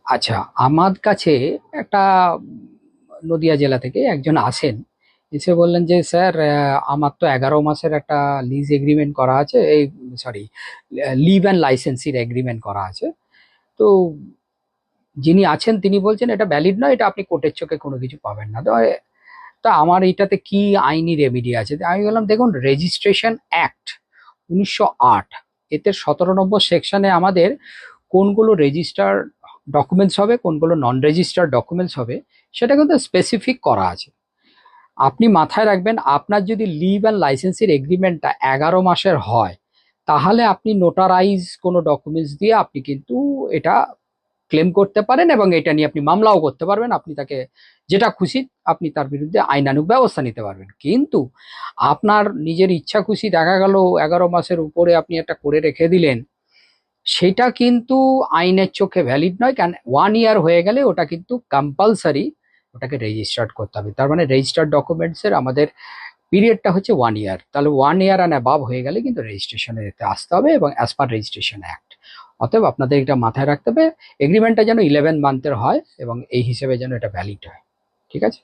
আচ্ছা, আমার কাছে একটা নদিয়া জেলা থেকে একজন আসেন, এসে বললেন যে স্যার আমার তো 11 মাসের একটা লিজ এগ্রিমেন্ট করা আছে, এই সরি, লিভ অ্যান্ড লাইসেন্সির এগ্রিমেন্ট করা আছে। তো যিনি আছেন তিনি বলছেন এটা ভ্যালিড নয়, এটা আপনি কোর্টের চোখে কোনো কিছু পাবেন না। তো তা আমার এটাতে কি আইনি রেমেডি আছে? আমি বললাম দেখুন, রেজিস্ট্রেশন অ্যাক্ট 1908, এতে 17 নম্বর সেকশনে আমাদের কোনগুলো রেজিস্টার ডকুমেন্টস হবে, কোনগুলো নন রেজিস্টার্ড ডকুমেন্টস হবে, সেটা কিন্তু স্পেসিফিক করা আছে। আপনি মাথায় রাখবেন, আপনার যদি লিভ অ্যান্ড লাইসেন্সের এগ্রিমেন্টটা 11 মাসের হয়, তাহলে আপনি নোটারাইজ কোনো ডকুমেন্টস দিয়ে আপনি কিন্তু এটা ক্লেম করতে পারেন, এবং এটা নিয়ে আপনি মামলাও করতে পারবেন। আপনি তাকে যেটা খুশি আপনি তার বিরুদ্ধে আইনানুগ ব্যবস্থা নিতে পারবেন। কিন্তু আপনার নিজের ইচ্ছা খুশি দেখা গেল 11 মাসের উপরে আপনি একটা করে রেখে দিলেন, সেটা কিন্তু আইনের চোখে ভ্যালিড নয়। কারণ 1 ইয়ার হয়ে গেলে ওটা কিন্তু কম্পালসারি ওটাকে রেজিস্টার্ড করতে হবে। তার মানে রেজিস্টার্ড ডকুমেন্টসের আমাদের পিরিয়ডটা হচ্ছে 1 ইয়ার। তাহলে 1 ইয়ার অ্যান্ড অ্যাবাভ হয়ে গেলে কিন্তু রেজিস্ট্রেশনে এতে আসতে হবে, এবং অ্যাজ পার রেজিস্ট্রেশন অ্যাক্ট। অতএব আপনাদের এটা মাথায় রাখতে হবে, এগ্রিমেন্টটা যেন 11 মান্থের হয় এবং এই হিসেবে যেন এটা ভ্যালিড হয়। ঠিক আছে?